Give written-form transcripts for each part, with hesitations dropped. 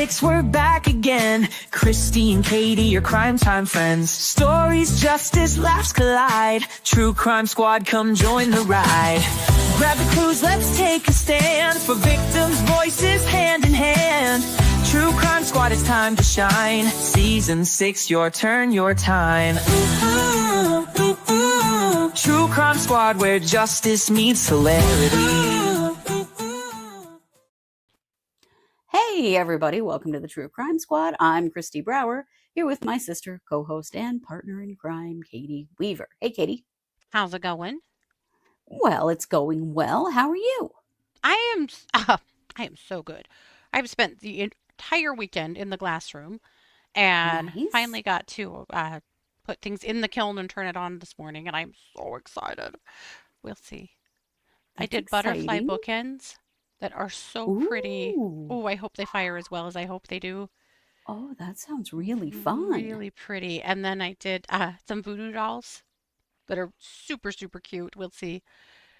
6, we're back again. Kristi and Katie, your crime time friends. Stories, justice, laughs collide. True Crime Squad, come join the ride. Grab the clues, let's take a stand. For victims' voices, hand in hand. True Crime Squad, it's time to shine. Season 6, your turn, your time. True Crime Squad, where justice meets hilarity. Hey everybody, welcome to the True Crime Squad. I'm Kristi Brower, here with my sister, co-host, and partner in crime, Katie Weaver. Hey Katie. How's it going? Well, it's going well. How are you? I am so good. I've spent the entire weekend in the glass room and Nice. finally got to put things in the kiln and turn it on this morning, and I'm so excited. We'll see. I That's did butterfly exciting. bookends that are so pretty. Ooh. Oh, I hope they fire as well as I hope they do. Oh, that sounds really fun. Really pretty. And then I did some voodoo dolls that are super, super cute. We'll see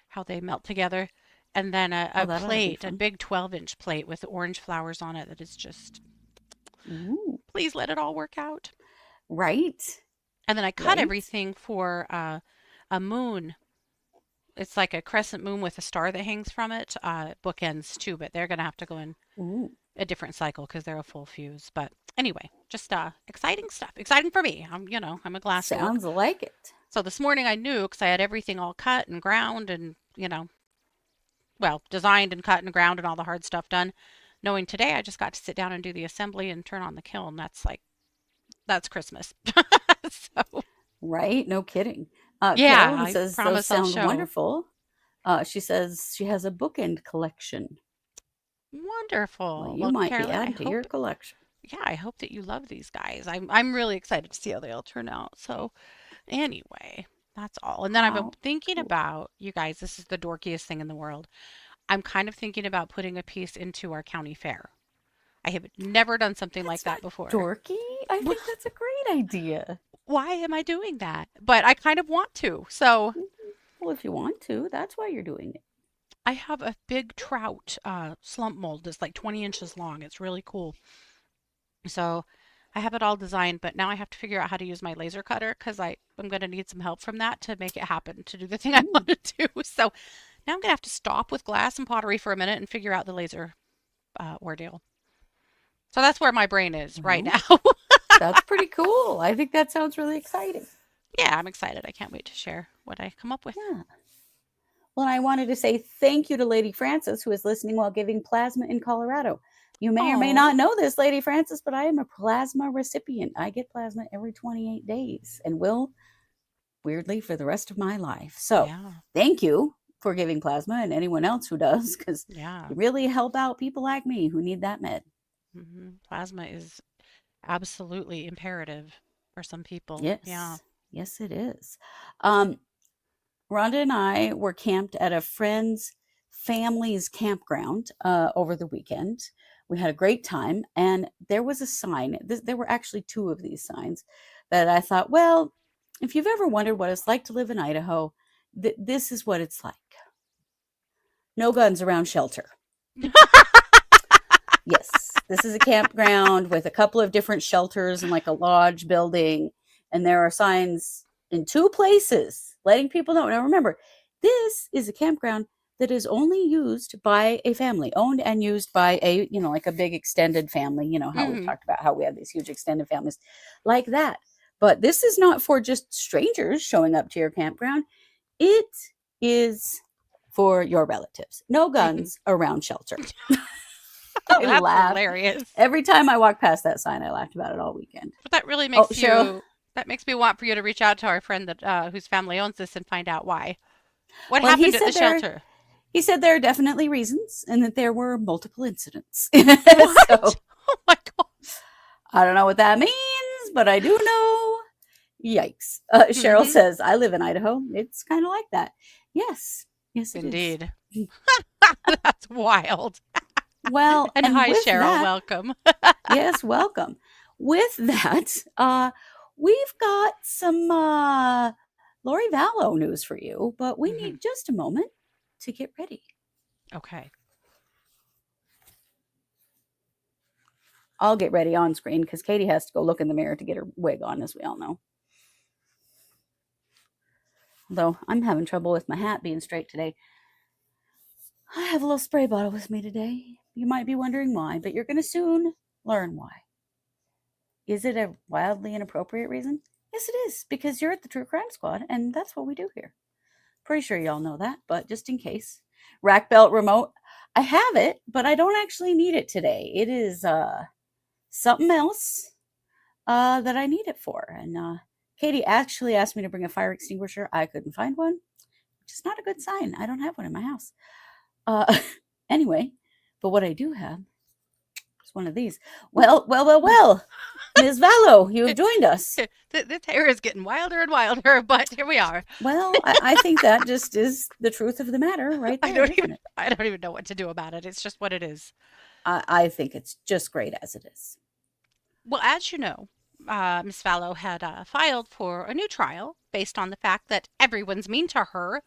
how they melt together. And then a Oh, that'll be plate, a fun. big 12-inch plate with orange flowers on it that is just, Ooh. please let it all work out. Right. And then I cut Right. everything for a moon. It's like a crescent moon with a star that hangs from it. Bookends too, but they're going to have to go in Ooh. a different cycle because they're a full fuse. But anyway, just exciting stuff. Exciting for me. I'm a glass dork. Sounds like it. So this morning I knew because I had everything all cut and ground and, designed and cut and ground and all the hard stuff done. Knowing today I just got to sit down and do the assembly and turn on the kiln. That's Christmas. So Right? No kidding. yeah, Carolyn I says those promise I'll sound show. wonderful. She says she has a bookend collection. Wonderful. Well, you Well, might Carolyn, be adding to your collection. yeah, I hope that you love these guys. I'm really excited to see how they all turn out. So anyway, that's all. And then I've been How thinking cool. about, you guys, this is the dorkiest thing in the world. I'm kind of thinking about putting a piece into our county fair. I have never done something like That's that before. dorky. I think that's a great idea. Why am I doing that? But I kind of want to. So Well, if you want to, that's why you're doing it. I have a big trout slump mold that's like 20 inches long. It's really cool. So I have it all designed, but now I have to figure out how to use my laser cutter because I'm going to need some help from that to make it happen, to do the thing I want to do. So now I'm going to have to stop with glass and pottery for a minute and figure out the laser ordeal. So that's where my brain is right now. That's pretty cool. I think that sounds really exciting. Yeah, I'm excited. I can't wait to share what I come up with. Yeah. Well, I wanted to say thank you to Lady Frances, who is listening while giving plasma in Colorado. You may or may not know this, Lady Frances, but I am a plasma recipient. I get plasma every 28 days and will, weirdly, for the rest of my life. So Yeah. thank you for giving plasma and anyone else who does, because Yeah. you really help out people like me who need that med. Plasma is absolutely imperative for some people. Yes. Yeah. Yes, it is. Rhonda and I were camped at a friend's family's campground over the weekend. We had a great time, and there was a sign. There were actually two of these signs that I thought, well, if you've ever wondered what it's like to live in Idaho, this is what it's like. No guns around shelter. Yes, this is a campground with a couple of different shelters and like a lodge building, and there are signs in two places letting people know. Now remember, this is a campground that is only used by a family, owned and used by a, like a big extended family. You know how we've talked about how we have these huge extended families like that. But this is not for just strangers showing up to your campground. It is for your relatives. No guns around shelter. Oh, that's hilarious. Every time I walk past that sign, I laughed about it all weekend. But that really makes that makes me want for you to reach out to our friend that whose family owns this and find out why. What happened at the shelter? He said there are definitely reasons and that there were multiple incidents. What? So, oh my God. I don't know what that means, but I do know. Yikes. Cheryl says, I live in Idaho. It's kind of like that. Yes. Yes, it Indeed. is. That's wild. Well, and hi, Cheryl. That, welcome. Yes, welcome. With that, we've got some Lori Vallow news for you, but we need just a moment to get ready. Okay. I'll get ready on screen because Katie has to go look in the mirror to get her wig on, as we all know. Though I'm having trouble with my hat being straight today. I have a little spray bottle with me today. You might be wondering why, but you're going to soon learn why. Is it a wildly inappropriate reason? Yes, it is, because you're at the True Crime Squad, and that's what we do here. Pretty sure y'all know that, but just in case. Rack belt remote. I have it, but I don't actually need it today. It is something else that I need it for. And Katie actually asked me to bring a fire extinguisher. I couldn't find one, which is not a good sign. I don't have one in my house. Anyway, but what I do have is one of these. Well, Ms. Vallow, you have joined us. This hair is getting wilder and wilder, but here we are. Well, I think that just is the truth of the matter, right there, I don't even know what to do about it. It's just what it is. I think it's just great as it is. Well, as you know, Miss Vallow had filed for a new trial based on the fact that everyone's mean to her.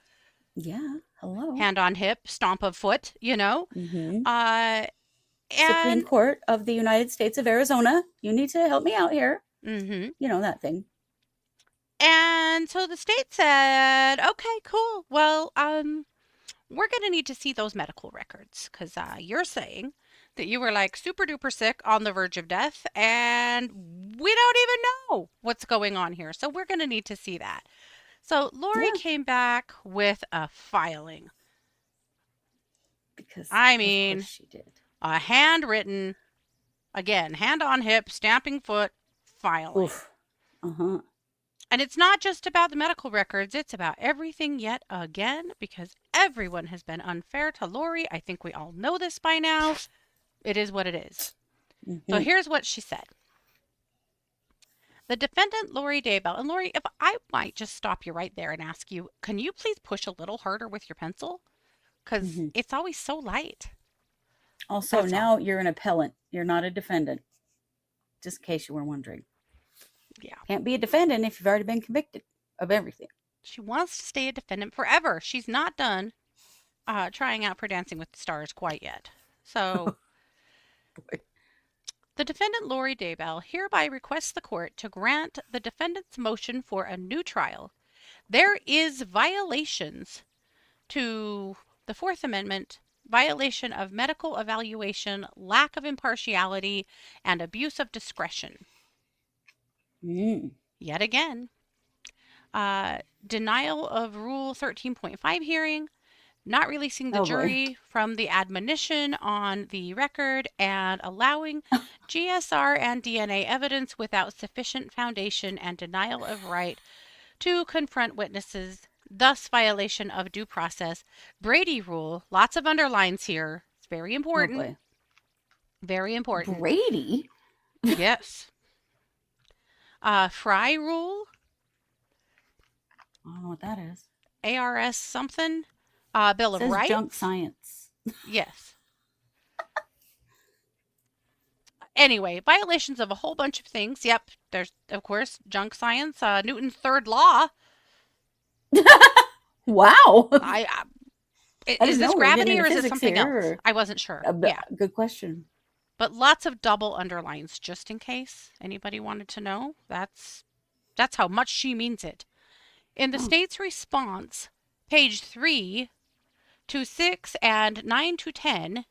Yeah, hello. Hand on hip, stomp of foot, you know. Mm-hmm. Supreme Court of the United States of Arizona. You need to help me out here. Mm-hmm. You know that thing. And so the state said, okay, cool. Well, we're going to need to see those medical records because you're saying that you were like super duper sick on the verge of death and we don't even know what's going on here. So we're going to need to see that. So Lori came back with a filing. Because I mean, she did. A handwritten, again, hand on hip, stamping foot filing. Oof. Uh-huh. And it's not just about the medical records, it's about everything yet again, because everyone has been unfair to Lori. I think we all know this by now. It is what it is. Mm-hmm. So here's what she said. The defendant, Lori Daybell, and Lori, if I might just stop you right there and ask you, can you please push a little harder with your pencil? Because it's always so light. Also, now you're an appellant. You're not a defendant. Just in case you were wondering. Yeah. Can't be a defendant if you've already been convicted of everything. She wants to stay a defendant forever. She's not done trying out for Dancing with the Stars quite yet. So, the defendant, Lori Daybell, hereby requests the court to grant the defendant's motion for a new trial. There is violations to the Fourth Amendment, violation of medical evaluation, lack of impartiality, and abuse of discretion. Yet again, denial of Rule 13.5 hearing, not releasing the jury from the admonition on the record, and allowing GSR and DNA evidence without sufficient foundation, and denial of right to confront witnesses, thus violation of due process. Brady rule, lots of underlines here. It's very important. Very important. Brady? Yes. Fry rule. I don't know what that is. ARS something. Bill of Rights. Junk science. Yes. Anyway, violations of a whole bunch of things. Yep. There's, of course, junk science. Newton's third law. Wow. Is this gravity or is it something else? I wasn't sure. Yeah. Good question. But lots of double underlines just in case anybody wanted to know. That's how much she means it. In the state's response, page 3 to 6 and 9 to 10,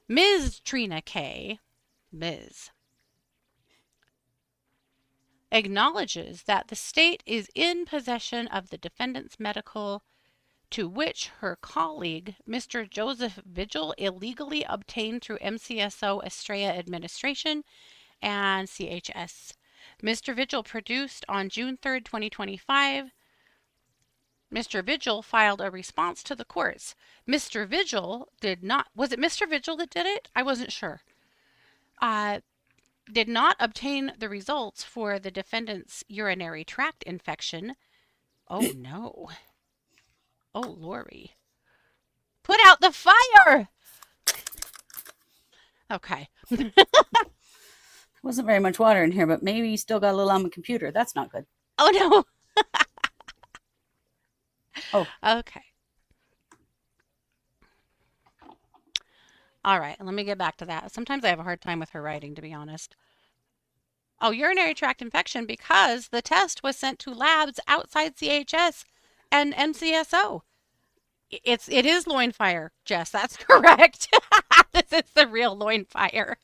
Ms. Trina K., Ms., acknowledges that the state is in possession of the defendant's medical, to which her colleague, Mr. Joseph Vigil, illegally obtained through MCSO Estrella Administration and CHS. Mr. Vigil produced on June 3rd, 2025. Mr. Vigil filed a response to the courts. Mr. Vigil did not, was it Mr. Vigil that did it? I wasn't sure. Did not obtain the results for the defendant's urinary tract infection. Oh no. Oh, Lori. Put out the fire! Okay. Wasn't very much water in here, but maybe you still got a little on the computer. That's not good. Oh no. Okay. All right, let me get back to that. Sometimes I have a hard time with her writing, to be honest. Oh, urinary tract infection because the test was sent to labs outside CHS and MCSO. It is loin fire, Jess. That's correct. This is the real loin fire.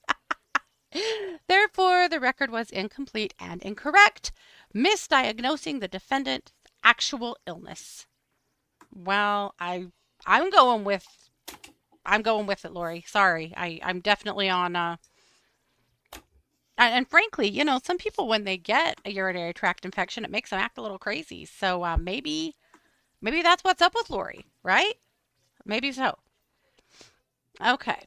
Therefore, the record was incomplete and incorrect, misdiagnosing the defendant's actual illness. Well, I'm going with it, Lori. Sorry, I'm definitely on. And frankly, some people when they get a urinary tract infection, it makes them act a little crazy. So maybe that's what's up with Lori, right? Maybe so. Okay.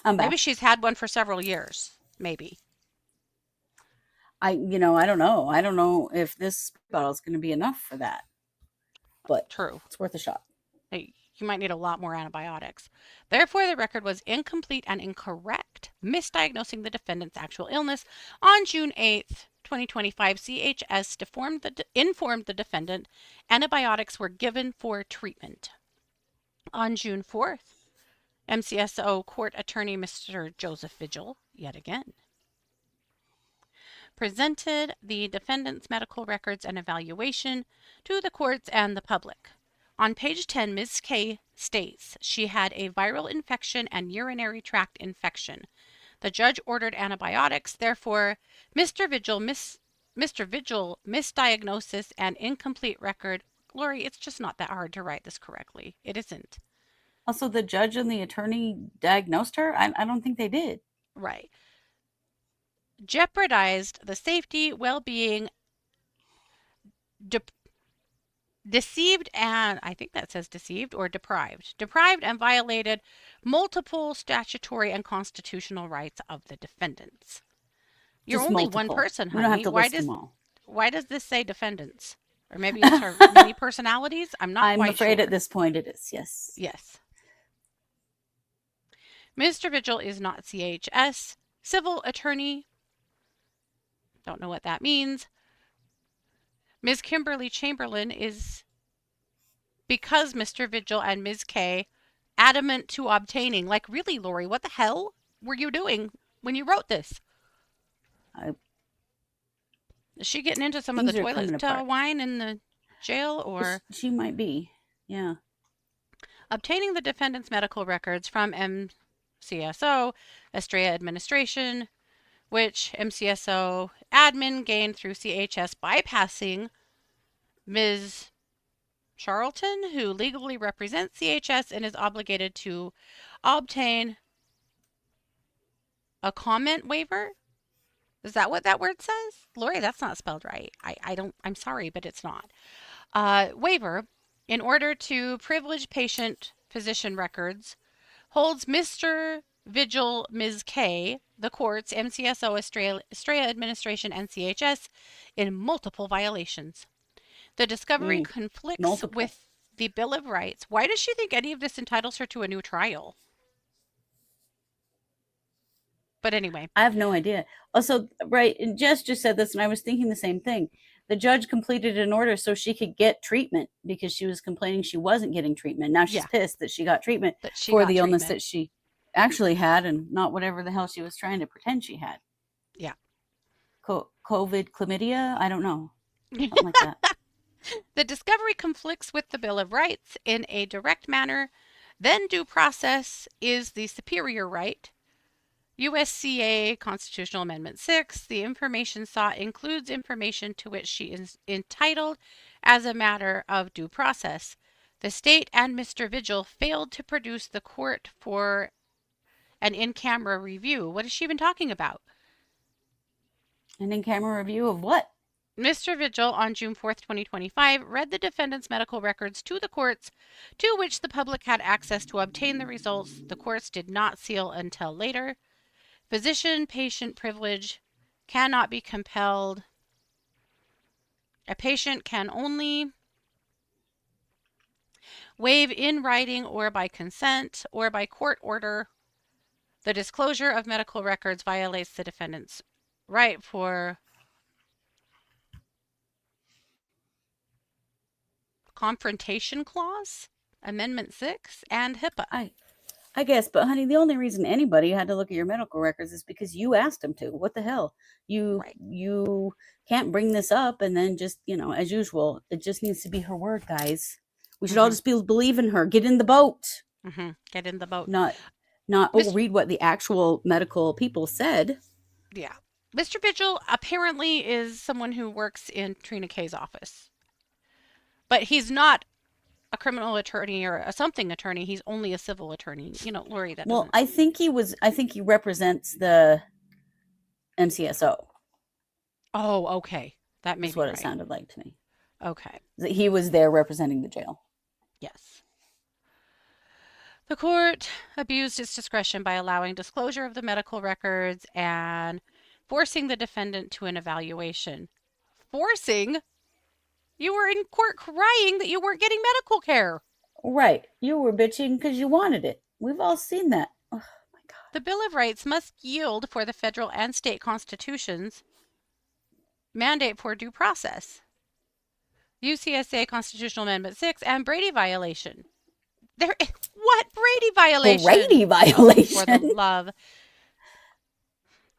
I'm Maybe back. she's had one for several years. Maybe. I don't know. I don't know if this bottle is going to be enough for that, but True. it's worth a shot. Hey, you might need a lot more antibiotics. Therefore, the record was incomplete and incorrect, misdiagnosing the defendant's actual illness. On June 8th, 2025, CHS informed the defendant antibiotics were given for treatment. On June 4th, MCSO Court Attorney Mr. Joseph Vigil, yet again, presented the defendant's medical records and evaluation to the courts and the public. On page 10, Ms. K states she had a viral infection and urinary tract infection. The judge ordered antibiotics. Therefore, Mr. Vigil misdiagnosis and incomplete record. Lori, it's just not that hard to write this correctly. It isn't. Also, the judge and the attorney diagnosed her? I don't think they did. Right. Jeopardized the safety, well-being, deceived and I think that says deceived or deprived and violated multiple statutory and constitutional rights of the defendants. You're Just only multiple. one person, We don't have honey. to list them all. Why does this say defendants? Or maybe it's her many personalities? I'm not quite afraid sure. at this point it is, yes. Yes. Mr. Vigil is not CHS. Civil attorney. Don't know what that means. Ms. Kimberly Chamberlain is, because Mr. Vigil and Ms. K adamant to obtaining. Like, really, Lori, what the hell were you doing when you wrote this? Is she getting into some of the toilet wine in the jail, or? She might be, yeah. Obtaining the defendant's medical records from MCSO, Estrella Administration, which MCSO admin gained through CHS bypassing Ms. Charlton, who legally represents CHS and is obligated to obtain a comment waiver. Is that what that word says? Lori, that's not spelled right. I'm sorry, but it's not. Waiver, in order to privilege patient physician records, holds Mr. Vigil, Ms. K, the courts, MCSO, Estrella Administration, and CHS in multiple violations. The discovery conflicts with the Bill of Rights. Why does she think any of this entitles her to a new trial? But anyway. I have no idea. Also, right, and Jess just said this, and I was thinking the same thing. The judge completed an order so she could get treatment because she was complaining she wasn't getting treatment. Now she's pissed that she got treatment for the illness that she actually had and not whatever the hell she was trying to pretend she had. Yeah. COVID, chlamydia? I don't know. Something like that. The discovery conflicts with the Bill of Rights in a direct manner. Then due process is the superior right. USCA Constitutional Amendment 6, the information sought includes information to which she is entitled as a matter of due process. The state and Mr. Vigil failed to produce the court for an in-camera review. What is she even talking about? An in-camera review of what? Mr. Vigil, on June 4th, 2025, read the defendant's medical records to the courts, to which the public had access to obtain the results. The courts did not seal until later. Physician-patient privilege cannot be compelled. A patient can only waive in writing or by consent or by court order. The disclosure of medical records violates the defendant's right for confrontation clause, Amendment 6, and HIPAA. I guess, but honey, the only reason anybody had to look at your medical records is because you asked them to. What the hell? Right. You can't bring this up and then just, as usual, it just needs to be her word, guys. We should all just believe in her. Get in the boat. Get in the boat. Not Mis- read what the actual medical people said. Yeah. Mr. Vigil apparently is someone who works in Trina K's office. But he's not a criminal attorney or a something attorney. He's only a civil attorney. Lori, that Well, doesn't... I think he represents the MCSO. Oh, okay. That may That's be what right. it sounded like to me. Okay. He was there representing the jail. Yes. The court abused its discretion by allowing disclosure of the medical records and forcing the defendant to an evaluation. Forcing? You were in court crying that you weren't getting medical care. Right. You were bitching because you wanted it. We've all seen that. Oh, my God. The Bill of Rights must yield for the federal and state constitutions mandate for due process. UCSA Constitutional Amendment 6 and Brady violation. What Brady violation? Brady violation. For the love.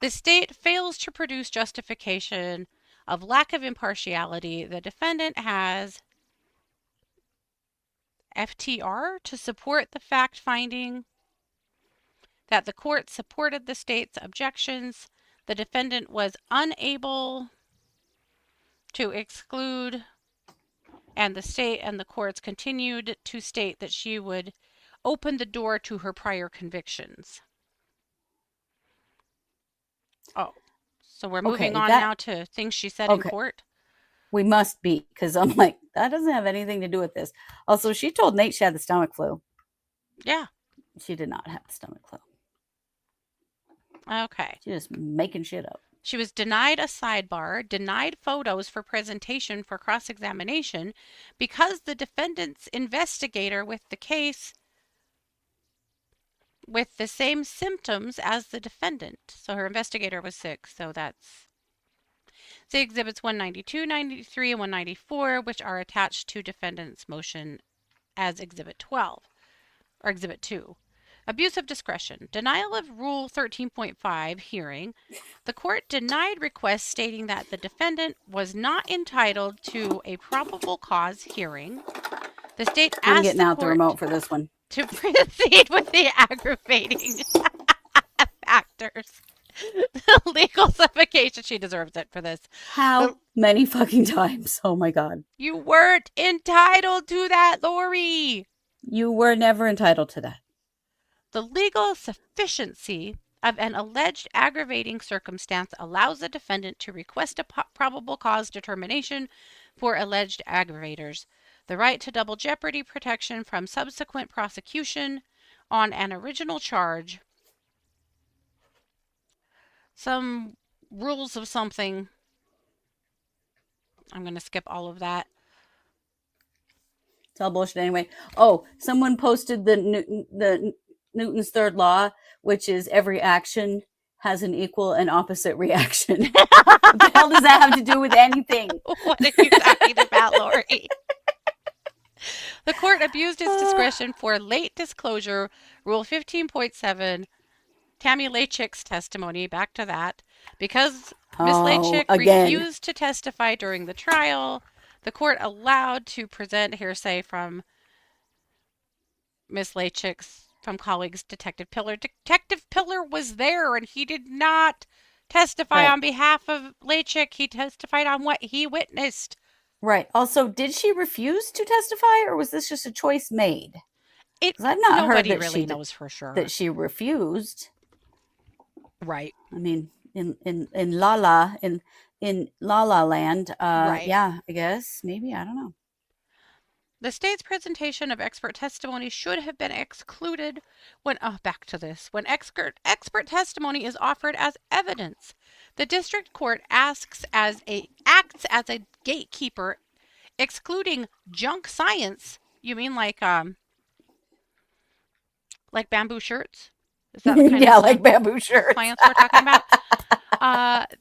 The state fails to produce justification of lack of impartiality. The defendant has FTR to support the fact finding that the court supported the state's objections. The defendant was unable to exclude, and the state and the courts continued to state that she would open the door to her prior convictions. Oh, so we're moving on now to things she said in court? We must be, because I'm like, that doesn't have anything to do with this. Also, she told Nate she had the stomach flu. Yeah. She did not have the stomach flu. Okay. She's just making shit up. She was denied a sidebar, denied photos for presentation for cross-examination because the defendant's investigator with the case with the same symptoms as the defendant. So her investigator was sick. So that's the exhibits 192, 93, and 194, which are attached to defendant's motion as exhibit 12 or exhibit 2. Abuse of discretion. Denial of Rule 13.5 hearing. The court denied requests stating that the defendant was not entitled to a probable cause hearing. The state asked I'm getting out the remote for this one. To proceed with the aggravating factors. Legal suffocation. She deserves it for this. How many fucking times? Oh my God. You weren't entitled to that, Lori. You were never entitled to that. The legal sufficiency of an alleged aggravating circumstance allows the defendant to request a probable cause determination for alleged aggravators. The right to double jeopardy protection from subsequent prosecution on an original charge. Some rules of something. I'm going to skip all of that. It's all bullshit anyway. Oh, someone posted the Newton's third law, which is every action has an equal and opposite reaction. What the hell does that have to do with anything? What are you talking about, Lori? The court abused its discretion for late disclosure. Rule 15.7, Tammy Lachik's testimony, back to that. Because Ms. Lachik refused to testify during the trial, the court allowed to present hearsay from Ms. Lachik's, from colleagues Detective Pillar. Detective Pillar was there, and he did not testify on behalf of Lachik. He testified on what he witnessed. Right. Also, did she refuse to testify, or was this just a choice made? Because I've not heard that really knows for sure that she refused. Right. I mean, in La La Land, right. Yeah, I guess maybe, I don't know. The state's presentation of expert testimony should have been excluded when back to this. When expert testimony is offered as evidence, the district court acts as a gatekeeper, excluding junk science. You mean like bamboo shirts? Is that the kind yeah, of like bamboo shirts. Science we're talking about?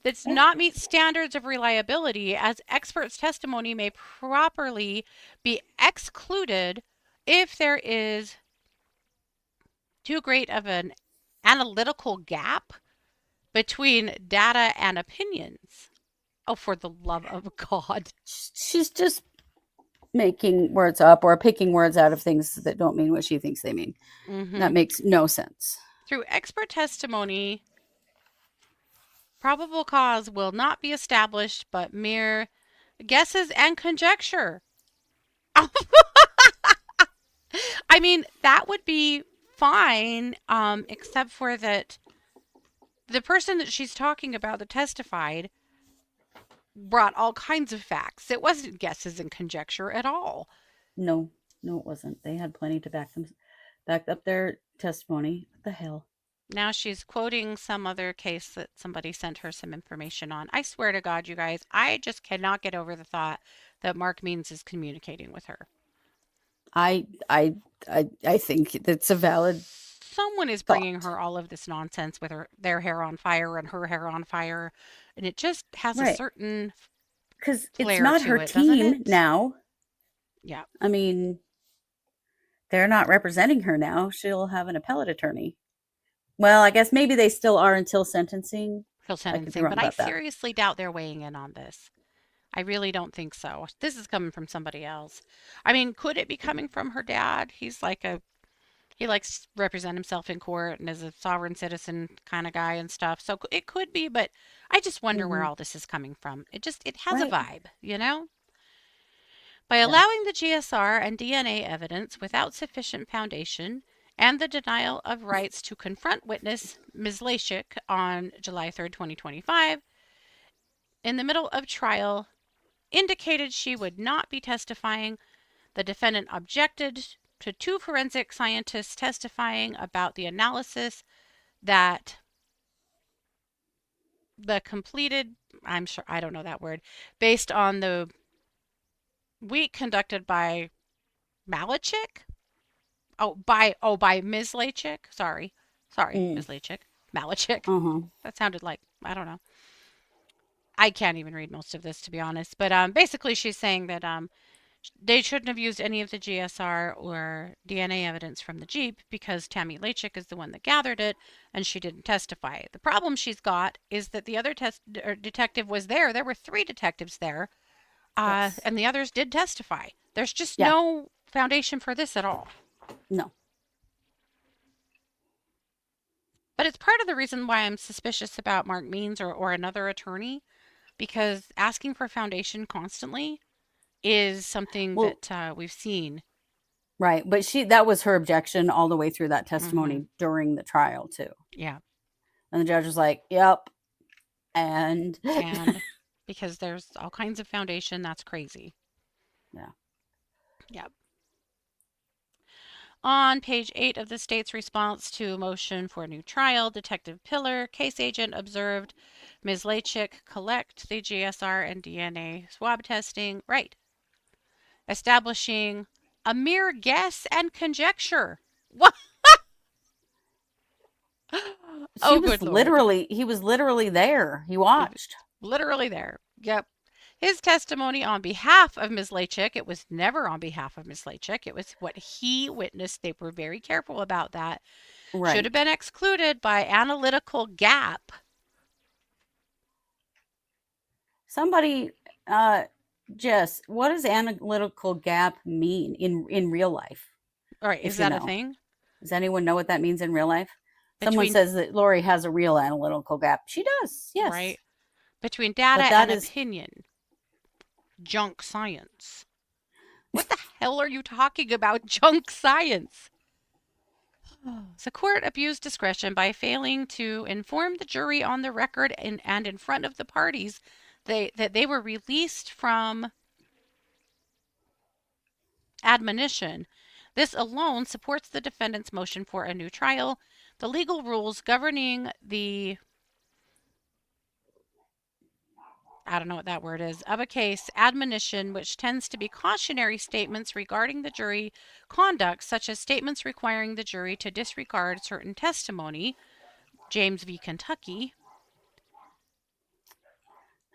That's not meet standards of reliability, as experts' testimony may properly be excluded if there is too great of an analytical gap between data and opinions. Oh, for the love of God. She's just making words up or picking words out of things that don't mean what she thinks they mean. That makes no sense. Through expert testimony, probable cause will not be established, but mere guesses and conjecture. I mean, that would be fine, except for that the person that she's talking about that testified brought all kinds of facts. It wasn't guesses and conjecture at all. No, it wasn't. They had plenty to back up their testimony. What the hell? Now she's quoting some other case that somebody sent her some information on. I swear to God, you guys, I just cannot get over the thought that Mark Means is communicating with her. I think that's a valid. Someone is bringing her all of this nonsense with their hair on fire and her hair on fire, and it just has a certain because it's not her team now. Yeah, I mean, they're not representing her now. She'll have an appellate attorney. Well, I guess maybe they still are until sentencing. But I seriously doubt they're weighing in on this. I really don't think so. This is coming from somebody else. I mean, could it be coming from her dad? He likes to represent himself in court and is a sovereign citizen kind of guy and stuff. So it could be, but I just wonder where all this is coming from. It has a vibe, you know? By allowing the GSR and DNA evidence without sufficient foundation and the denial of rights to confront witness Ms. Lashik on July 3rd, 2025, in the middle of trial, indicated she would not be testifying, the defendant objected to two forensic scientists testifying about the analysis that the completed, I don't know that word, based on the week conducted by Malachik. By Ms. Lachik. Sorry, Ms. Lachik. Malachik. That sounded like, I don't know. I can't even read most of this, to be honest. But basically she's saying that they shouldn't have used any of the GSR or DNA evidence from the Jeep because Tammy Lachik is the one that gathered it and she didn't testify. The problem she's got is that the other detective was there. There were 3 detectives there, and the others did testify. There's just no foundation for this at all. No. But it's part of the reason why I'm suspicious about Mark Means or another attorney, because asking for foundation constantly is something that we've seen. Right. But that was her objection all the way through that testimony during the trial too. Yeah. And the judge was like, yep. And because there's all kinds of foundation, that's crazy. Yeah. Yep. On page 8 of the state's response to motion for a new trial, Detective Pillar, case agent, observed Ms. Lachik collect the GSR and DNA swab testing, establishing a mere guess and conjecture. What? He was literally there. He watched. Literally there. Yep. His testimony on behalf of Ms. Lachik, it was never on behalf of Ms. Lachik. It was what he witnessed. They were very careful about that. Right. Should have been excluded by analytical gap. Somebody, Jess, what does analytical gap mean in real life? All right. Is that a thing? Does anyone know what that means in real life? Someone says that Lori has a real analytical gap. She does. Yes. Right. Between data and opinion. Junk science. What the hell are you talking about? Junk science. The court abused discretion by failing to inform the jury on the record and in front of the parties that they were released from admonition. This alone supports the defendant's motion for a new trial. The legal rules governing the I don't know what that word is, of a case, admonition, which tends to be cautionary statements regarding the jury conduct, such as statements requiring the jury to disregard certain testimony, James v. Kentucky.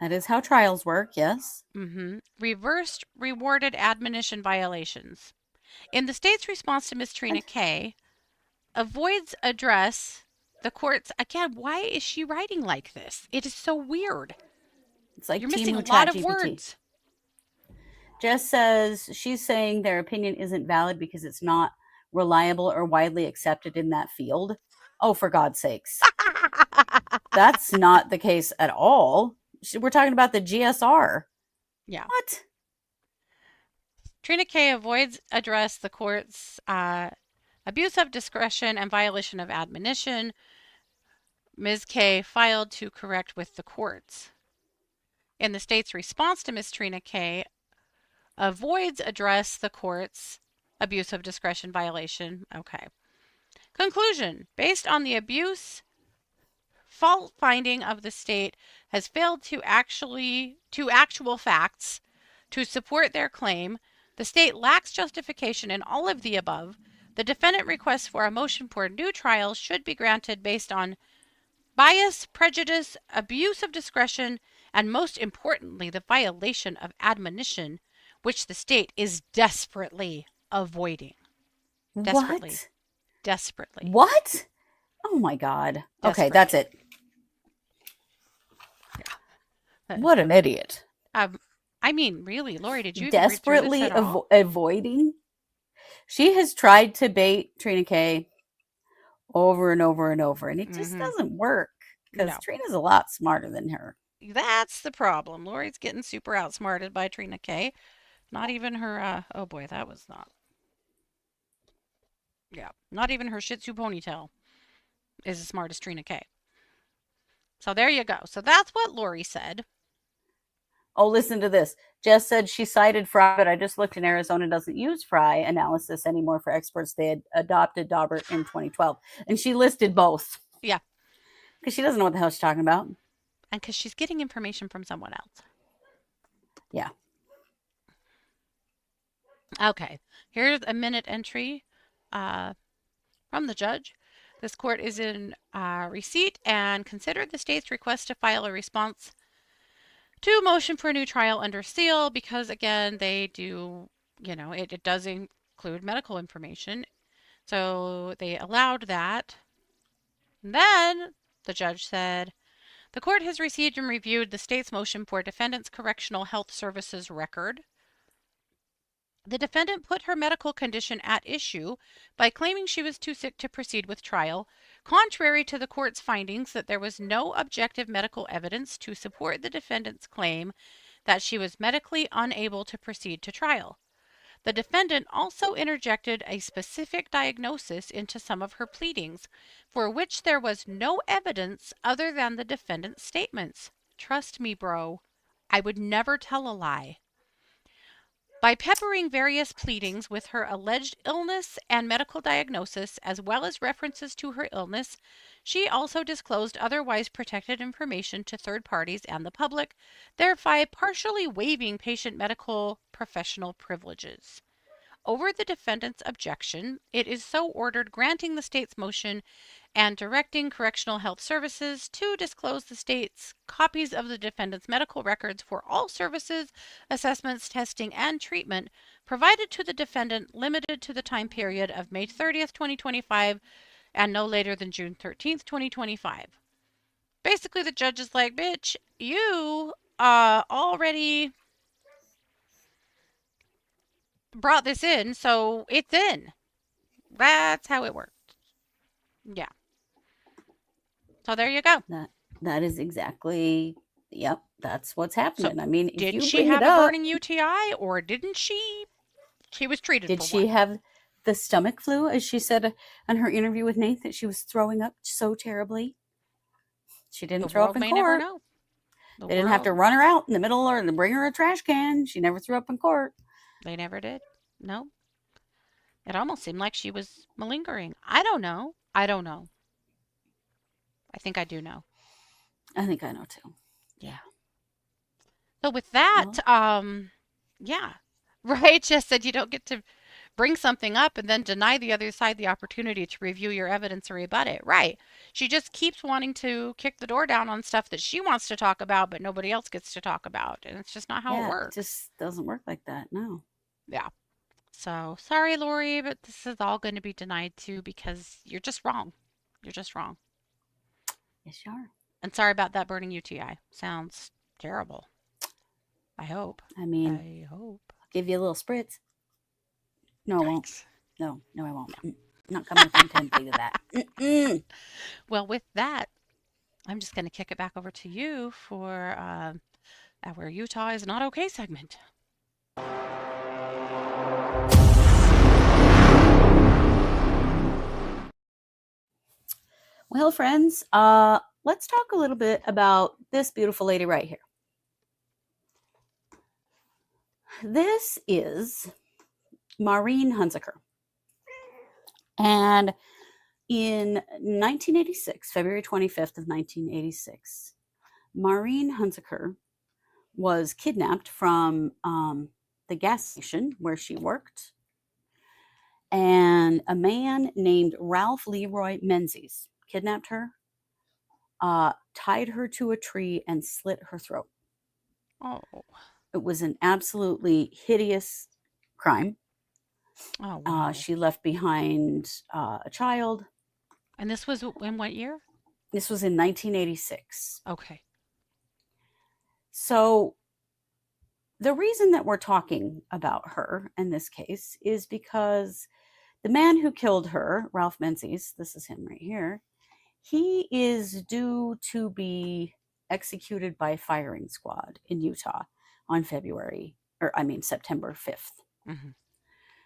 That is how trials work, yes. Reversed rewarded admonition violations. In the state's response to Ms. Trina Kay, avoids address the courts. Again, why is she writing like this? It is so weird. It's like You're missing a Timu lot of ChatGPT. words. Jess says she's saying their opinion isn't valid because it's not reliable or widely accepted in that field. Oh, for God's sakes. That's not the case at all. We're talking about the GSR. Yeah. What? Trina K avoids address the court's abuse of discretion and violation of admonition. Ms. K filed to correct with the courts. In the state's response to Ms. Trina K, avoids address the court's abuse of discretion violation. Okay. Conclusion. Based on the abuse, fault finding of the state has failed to actual facts to support their claim. The state lacks justification in all of the above. The defendant requests for a motion for a new trial should be granted based on bias, prejudice, abuse of discretion, and most importantly, the violation of admonition, which the state is desperately avoiding. Desperately. What? Desperately. What? Oh my God. Okay, Desperately. that's it. What an idiot. I mean, really, Lori, did you even Desperately read through this at all? avoiding? She has tried to bait Trina K over and over and over, and it just doesn't work because No. Trina's a lot smarter than her. That's the problem. Lori's getting super outsmarted by Trina K. Not even her, oh boy, that was not. Yeah, not even her Shih Tzu ponytail is as smart as Trina K. So there you go. So that's what Lori said. Oh, listen to this. Jess said she cited Fry, but I just looked and Arizona doesn't use Fry analysis anymore for experts. They had adopted Daubert in 2012. And she listed both. Yeah. Because she doesn't know what the hell she's talking about. And because she's getting information from someone else. Yeah. Okay. Here's a minute entry from the judge. This court is in receipt and considered the state's request to file a response to motion for a new trial under seal because, again, they do, it does include medical information. So they allowed that. And then the judge said, the court has received and reviewed the state's motion for defendant's correctional health services record. The defendant put her medical condition at issue by claiming she was too sick to proceed with trial, contrary to the court's findings that there was no objective medical evidence to support the defendant's claim that she was medically unable to proceed to trial. The defendant also interjected a specific diagnosis into some of her pleadings, for which there was no evidence other than the defendant's statements. Trust me, bro, I would never tell a lie. By peppering various pleadings with her alleged illness and medical diagnosis, as well as references to her illness, she also disclosed otherwise protected information to third parties and the public, thereby partially waiving patient medical professional privileges. Over the defendant's objection, it is so ordered granting the state's motion and directing Correctional Health Services to disclose the state's copies of the defendant's medical records for all services, assessments, testing, and treatment provided to the defendant limited to the time period of May 30th, 2025 and no later than June 13th, 2025. Basically, the judge is like, bitch, you already brought this in, so it's in. That's how it worked. Yeah. So there you go. That is exactly, yep, that's what's happening. So I mean, if did you she bring have it a up, burning UTI or didn't she? She was treated did for she one. have the stomach flu, as she said on her interview with Nate, that she was throwing up so terribly? She didn't The throw world up in may never court. know. They didn't have to run her out in the middle or bring her a trash can. She never threw up in court. They never did. No. It almost seemed like she was malingering. I don't know. I think I do know. I think I know too. Yeah. So with that, yeah. Right? Just said you don't get to bring something up and then deny the other side the opportunity to review your evidence or rebut it. Right. She just keeps wanting to kick the door down on stuff that she wants to talk about, but nobody else gets to talk about. And it's just not how it works. It just doesn't work like that. No. Yeah. So sorry, Lori, but this is all going to be denied too because you're just wrong. You're just wrong. Yes, you are. And sorry about that burning UTI. Sounds terrible. I hope. I mean, I hope. I'll give you a little spritz. No, I won't. Yikes. No, I won't. No. Not coming within 10 feet of that. Mm-mm. Well, with that, I'm just going to kick it back over to you for our Utah is not okay segment. Well, friends, let's talk a little bit about this beautiful lady right here. This is Maureen Hunziker. And in 1986, February 25th of 1986, Maureen Hunziker was kidnapped from the gas station where she worked. And a man named Ralph Leroy Menzies kidnapped her, tied her to a tree, and slit her throat. Oh. It was an absolutely hideous crime. Oh, wow. She left behind a child. And this was in what year? This was in 1986. Okay. So the reason that we're talking about her in this case is because the man who killed her, Ralph Menzies, this is him right here, he is due to be executed by firing squad in Utah on September 5th. Mm-hmm.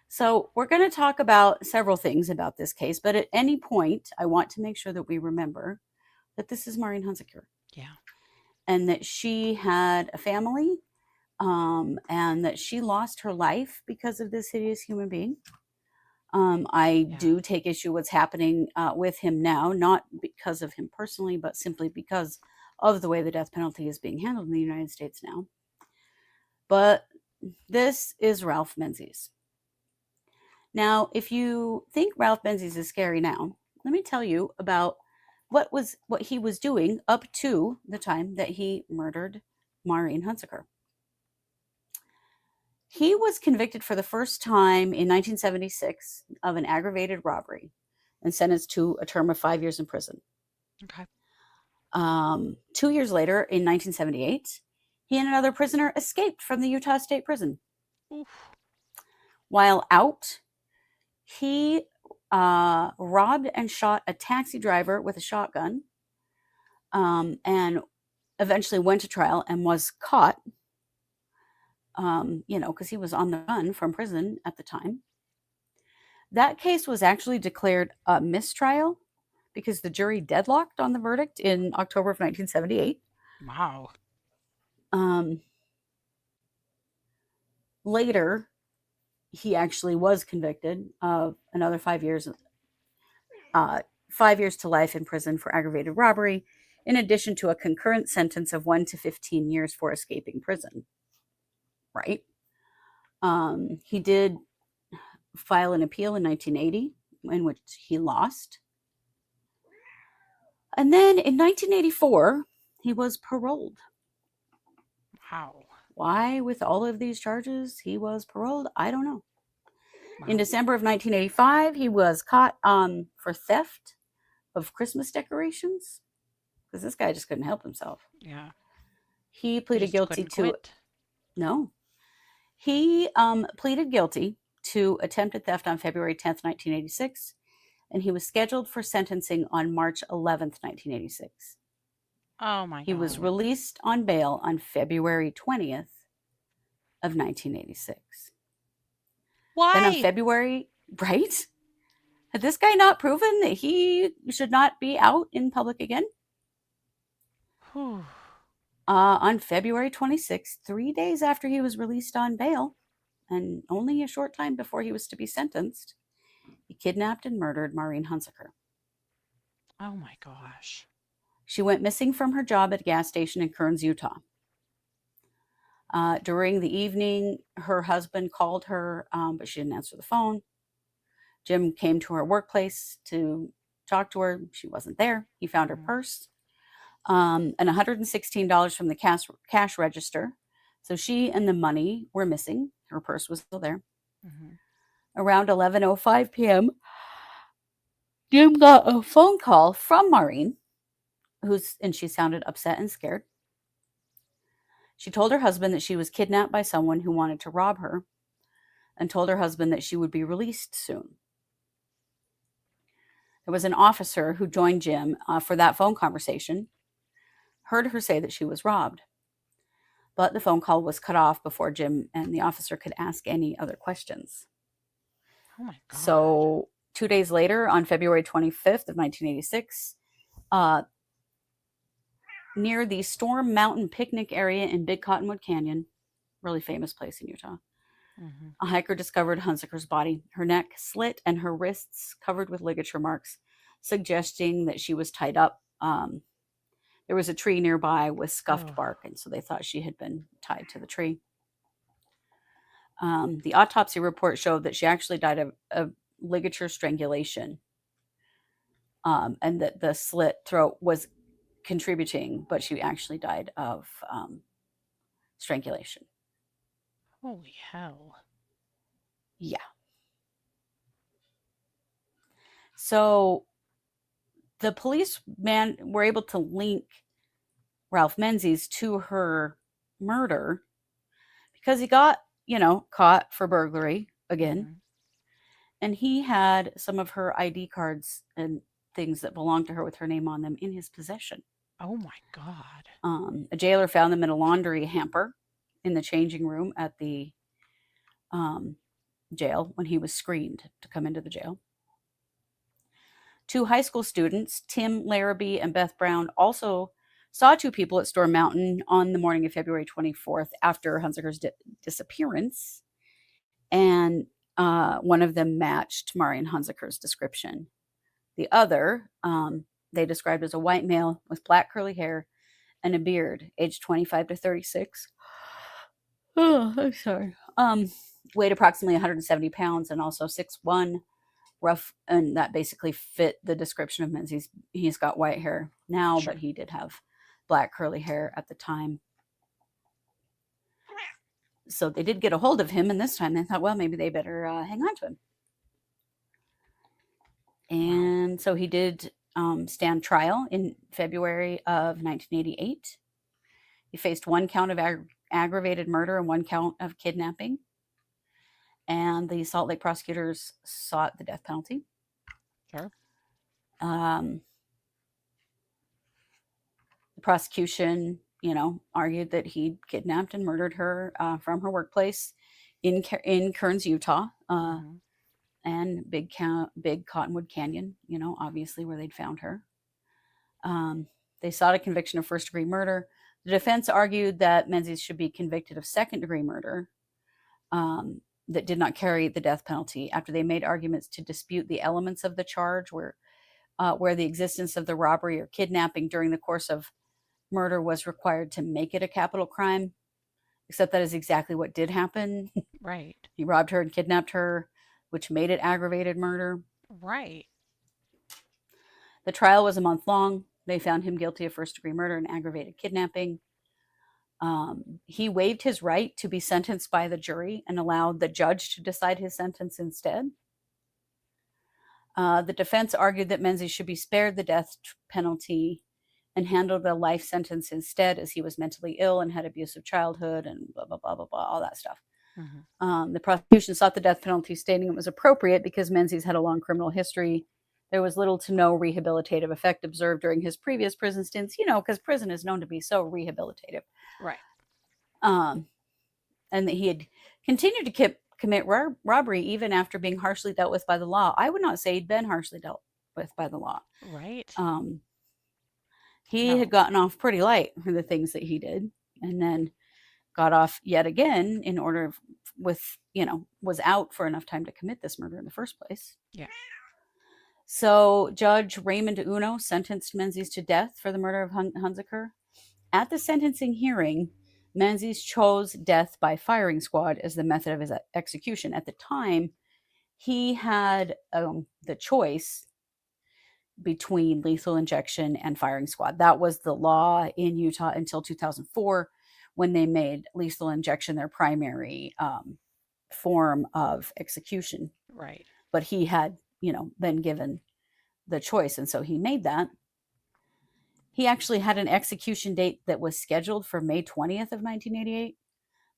So we're going to talk about several things about this case, but at any point, I want to make sure that we remember that this is Maureen Hunziker. Yeah. And that she had a family, and that she lost her life because of this hideous human being. I do take issue what's happening with him now, not because of him personally, but simply because of the way the death penalty is being handled in the United States now. But this is Ralph Menzies. Now, if you think Ralph Menzies is scary now, let me tell you about what he was doing up to the time that he murdered Maureen Hunziker. He was convicted for the first time in 1976 of an aggravated robbery and sentenced to a term of 5 years in prison. Okay. 2 years later, in 1978, he and another prisoner escaped from the Utah State Prison. Oof. While out, he robbed and shot a taxi driver with a shotgun, and eventually went to trial and was caught, because he was on the run from prison at the time. That case was actually declared a mistrial because the jury deadlocked on the verdict in October of 1978. Wow. Later, he actually was convicted of another 5 years, 5 years to life in prison for aggravated robbery, in addition to a concurrent sentence of 1 to 15 years for escaping prison. Right? He did file an appeal in 1980, in which he lost. And then in 1984, he was paroled. Wow. Why, with all of these charges, he was paroled, I don't know. Wow. In December of 1985, he was caught for theft of Christmas decorations, because this guy just couldn't help himself. Yeah. He pleaded guilty to quit. No. He pleaded guilty to attempted theft on February 10th, 1986, and he was scheduled for sentencing on March 11th, 1986. Oh my God. He was released on bail on February 20th of 1986. Why? Then on February, right? Had this guy not proven that he should not be out in public again? Whew. On February 26th, 3 days after he was released on bail, and only a short time before he was to be sentenced, he kidnapped and murdered Maureen Hunziker. Oh my gosh. She went missing from her job at a gas station in Kearns, Utah. During the evening, her husband called her, but she didn't answer the phone. Jim came to her workplace to talk to her. She wasn't there. He found her purse and $116 from the cash register. So she and the money were missing. Her purse was still there. Mm-hmm. Around 11:05 p.m., Jim got a phone call from Maureen, and she sounded upset and scared. She told her husband that she was kidnapped by someone who wanted to rob her, and told her husband that she would be released soon. There was an officer who joined Jim for that phone conversation, heard her say that she was robbed. But the phone call was cut off before Jim and the officer could ask any other questions. Oh my God. So 2 days later, on February 25th of 1986, near the Storm Mountain picnic area in Big Cottonwood Canyon, really famous place in Utah, a hiker discovered Hunziker's body, her neck slit and her wrists covered with ligature marks, suggesting that she was tied up. There was a tree nearby with scuffed bark, and so they thought she had been tied to the tree. The autopsy report showed that she actually died of ligature strangulation, and that the slit throat was contributing, but she actually died of strangulation. Holy hell. Yeah. So the police were able to link Ralph Menzies to her murder because he got, caught for burglary again. And he had some of her ID cards and things that belonged to her with her name on them in his possession. Oh my God. A jailer found them in a laundry hamper in the changing room at the jail when he was screened to come into the jail. 2 high school students, Tim Larrabee and Beth Brown, also saw 2 people at Storm Mountain on the morning of February 24th after Hunziker's disappearance. And one of them matched Marion Hunziker's description. The other, they described as a white male with black curly hair and a beard, aged 25 to 36. Oh, I'm sorry. Weighed approximately 170 pounds and also 6'1", rough, and that basically fit the description of Menzies. He's got white hair now, but he did have black curly hair at the time. So they did get a hold of him, and this time they thought, well, maybe they better hang on to him. And so he did stand trial in February of 1988. He faced 1 count of aggravated murder and 1 count of kidnapping. And the Salt Lake prosecutors sought the death penalty. Sure. The prosecution, argued that he kidnapped and murdered her from her workplace in Kearns, Utah, and Big Cottonwood Canyon, obviously where they'd found her. They sought a conviction of first-degree murder. The defense argued that Menzies should be convicted of second-degree murder that did not carry the death penalty, after they made arguments to dispute the elements of the charge, where the existence of the robbery or kidnapping during the course of murder was required to make it a capital crime, except that is exactly what did happen. Right. He robbed her and kidnapped her, which made it aggravated murder. Right. The trial was a month long. They found him guilty of first-degree murder and aggravated kidnapping. He waived his right to be sentenced by the jury and allowed the judge to decide his sentence instead. The defense argued that Menzies should be spared the death penalty and handled a life sentence instead, as he was mentally ill and had abusive childhood and blah, blah, blah, blah, blah, all that stuff. The prosecution sought the death penalty, stating it was appropriate because Menzies had a long criminal history. There was little to no rehabilitative effect observed during his previous prison stints, because prison is known to be so rehabilitative. Right. And that he had continued to commit robbery even after being harshly dealt with by the law. I would not say he'd been harshly dealt with by the law. Right. He had gotten off pretty light for the things that he did, and then got off yet again was out for enough time to commit this murder in the first place. Yeah. So Judge Raymond Uno sentenced Menzies to death for the murder of Hunziker. At the sentencing hearing, Menzies chose death by firing squad as the method of his execution. At the time, he had the choice between lethal injection and firing squad. That was the law in Utah until 2004, when they made lethal injection their primary form of execution. Right. but he had, been given the choice. And so he made that. He actually had an execution date that was scheduled for May 20th of 1988,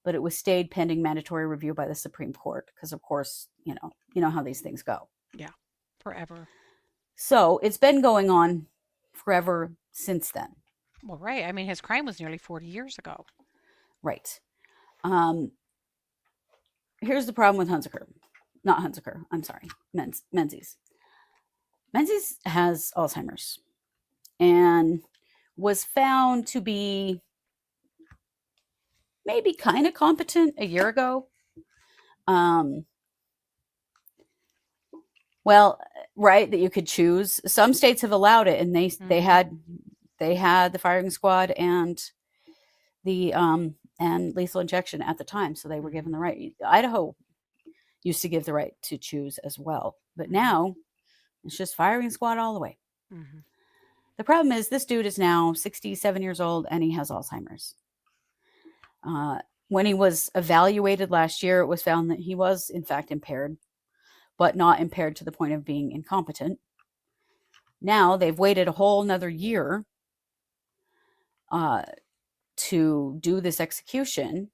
but it was stayed pending mandatory review by the Supreme Court because, of course, you know how these things go. Yeah. Forever. So it's been going on forever since then. Well, right. I mean, his crime was nearly 40 years ago. Right. Here's the problem with Hunziker. Not Hunziker. I'm sorry. Menzies. Menzies has Alzheimer's and was found to be maybe kind of competent a year ago. Well, right, that you could choose. Some states have allowed it, and they had the firing squad and the and lethal injection at the time, so they were given the right. Idaho used to give the right to choose as well, but now it's just firing squad all the way. Mm-hmm. The problem is this dude is now 67 years old and he has Alzheimer's. When he was evaluated last year, it was found that he was in fact impaired, but not impaired to the point of being incompetent. Now they've waited a whole another year to do this execution.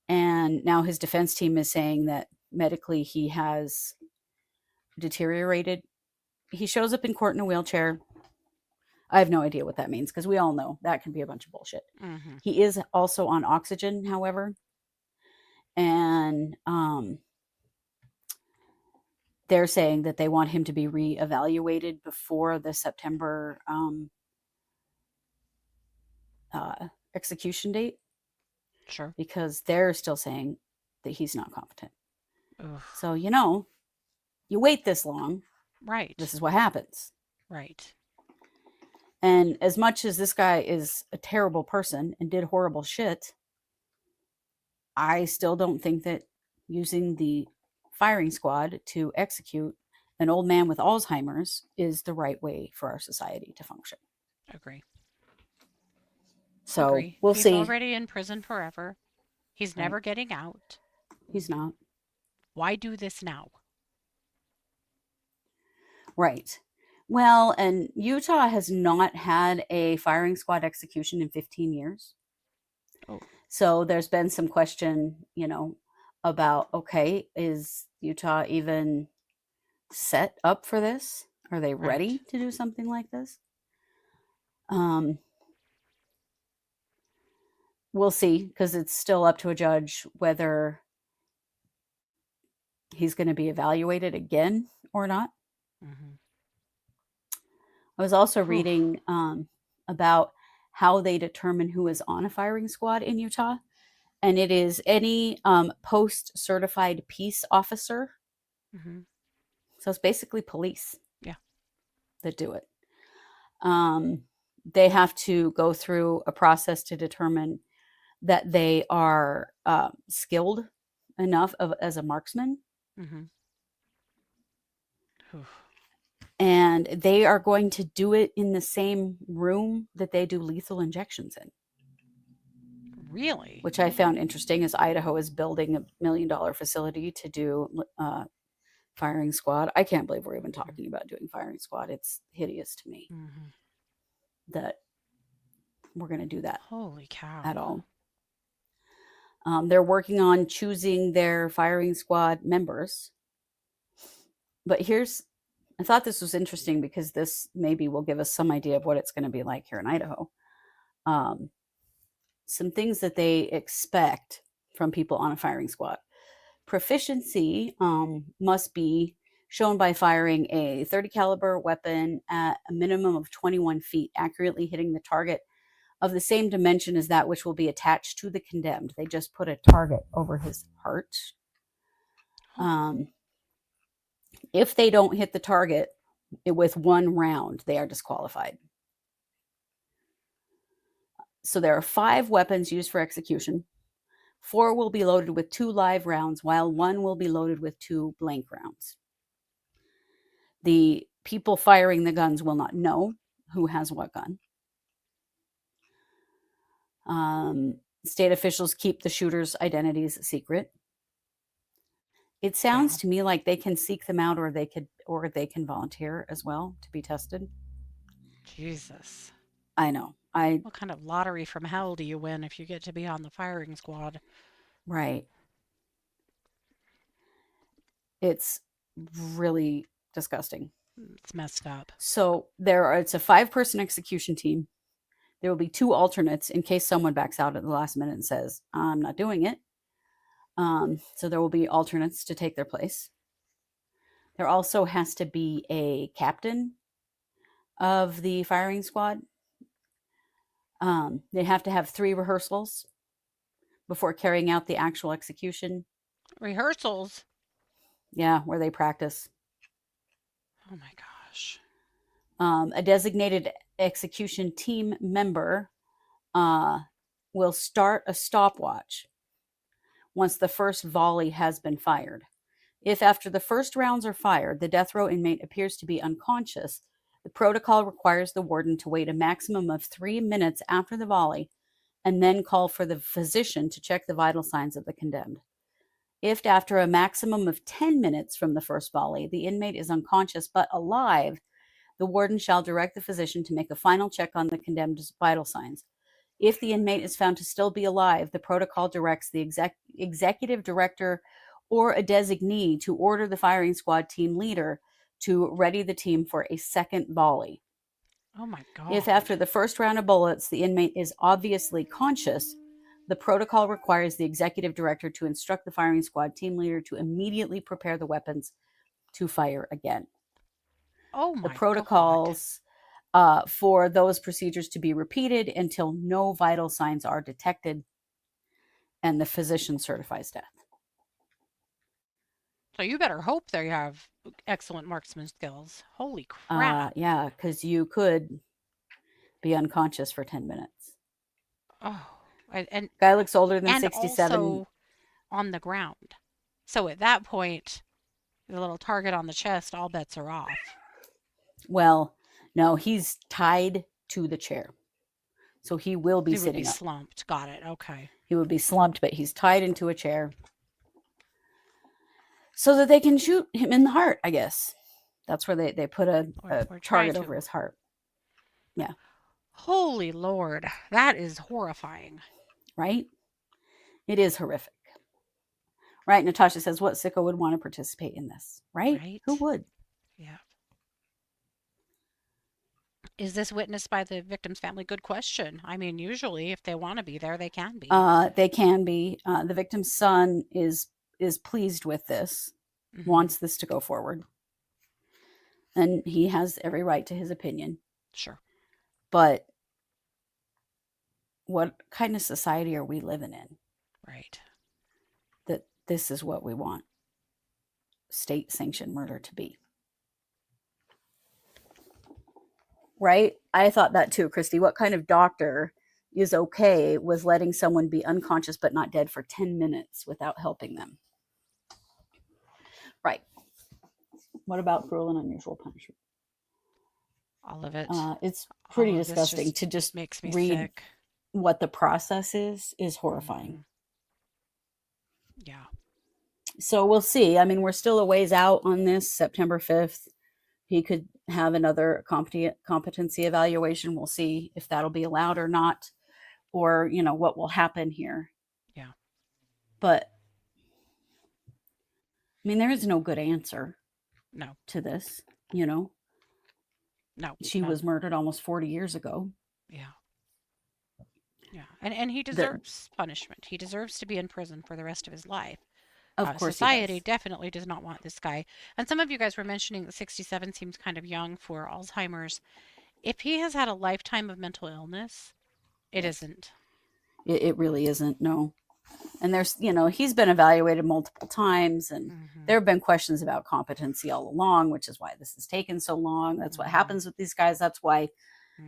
And now his defense team is saying that medically he has deteriorated. He shows up in court in a wheelchair. I have no idea what that means because we all know that can be a bunch of bullshit. Mm-hmm. He is also on oxygen, however. And they're saying that they want him to be reevaluated before the September execution date. Sure. Because they're still saying that he's not competent. Ugh. So, you wait this long. Right. This is what happens. Right. And as much as this guy is a terrible person and did horrible shit, I still don't think that using the firing squad to execute an old man with Alzheimer's is the right way for our society to function. Agree. So Agree. we'll He's see. already in prison forever. He's never getting out. He's not. Why do this now? Right. Well, and Utah has not had a firing squad execution in 15 years. Oh. So there's been some question, about, okay, is Utah even set up for this? Are they ready to do something like this? We'll see, because it's still up to a judge whether he's going to be evaluated again or not. Mm-hmm. I was also reading about how they determine who is on a firing squad in Utah. And it is any post-certified peace officer. Mm-hmm. So it's basically police. Yeah. That do it. They have to go through a process to determine that they are skilled enough as a marksman. Mm-hmm. And they are going to do it in the same room that they do lethal injections in. Really? Which I found interesting, as Idaho is building $1 million facility to do firing squad. I can't believe we're even talking about doing firing squad. It's hideous to me that we're going to do that. Holy cow. At all. They're working on choosing their firing squad members. But I thought this was interesting because this maybe will give us some idea of what it's going to be like here in Idaho. Some things that they expect from people on a firing squad. Proficiency must be shown by firing a 30 caliber weapon at a minimum of 21 feet, accurately hitting the target of the same dimension as that which will be attached to the condemned. They just put a target over his heart. If they don't hit the target with one round, they are disqualified. So there are 5 weapons used for execution. 4 will be loaded with 2 live rounds, while 1 will be loaded with 2 blank rounds. The people firing the guns will not know who has what gun. State officials keep the shooters' identities secret. It sounds to me like they can seek them out, or they can volunteer as well to be tested. Jesus. I know. What kind of lottery from hell do you win if you get to be on the firing squad? Right. It's really disgusting. It's messed up. So it's a 5-person execution team. There will be 2 alternates in case someone backs out at the last minute and says, I'm not doing it. So there will be alternates to take their place. There also has to be a captain of the firing squad. They have to have 3 rehearsals before carrying out the actual execution. Rehearsals? Yeah, where they practice. Oh my gosh. A designated execution team member will start a stopwatch once the first volley has been fired. If after the first rounds are fired, the death row inmate appears to be unconscious, the protocol requires the warden to wait a maximum of 3 minutes after the volley and then call for the physician to check the vital signs of the condemned. If after a maximum of 10 minutes from the first volley, the inmate is unconscious but alive, the warden shall direct the physician to make a final check on the condemned's vital signs. If the inmate is found to still be alive, the protocol directs the executive director or a designee to order the firing squad team leader to ready the team for a second volley. Oh my God. If after the first round of bullets, the inmate is obviously conscious, the protocol requires the executive director to instruct the firing squad team leader to immediately prepare the weapons to fire again. Oh my The protocols for those procedures to be repeated until no vital signs are detected and the physician certifies death. So you better hope they have excellent marksman skills. Holy crap. Yeah, because you could be unconscious for 10 minutes. Oh, and Guy looks older than and 67. also on the ground. So at that point, the little target on the chest, all bets are off. Well, no, he's tied to the chair. So he will be sitting up. He would be slumped. Got it. Okay. He would be slumped, but he's tied into a chair so that they can shoot him in the heart, I guess. That's where they put a target over his heart. Yeah. Holy Lord. That is horrifying. Right? It is horrific. Right? Natasha says, what sicko would want to participate in this? Right? Who would? Yeah. Is this witnessed by the victim's family? Good question. I mean, usually if they want to be there, they can be. They can be. The victim's son is pleased with this, wants this to go forward. And he has every right to his opinion. Sure. But what kind of society are we living in? Right. That this is what we want state-sanctioned murder to be. Right? I thought that too, Kristi. What kind of doctor is okay with letting someone be unconscious but not dead for 10 minutes without helping them? Right. What about cruel and unusual punishment? All of it. It's pretty disgusting to just makes me read sick. What the process is horrifying. Yeah. So we'll see. I mean, we're still a ways out on this. September 5th. He could have another competency evaluation. We'll see if that'll be allowed or not, or, what will happen here. Yeah. But, I mean, there is no good answer to this, No. She was murdered almost 40 years ago. Yeah. Yeah. And he deserves punishment. He deserves to be in prison for the rest of his life. Of course, society definitely does not want this guy. And some of you guys were mentioning that 67 seems kind of young for Alzheimer's. If he has had a lifetime of mental illness, it isn't. It really isn't, no. And there's, he's been evaluated multiple times, and there have been questions about competency all along, which is why this has taken so long. That's what happens with these guys. That's why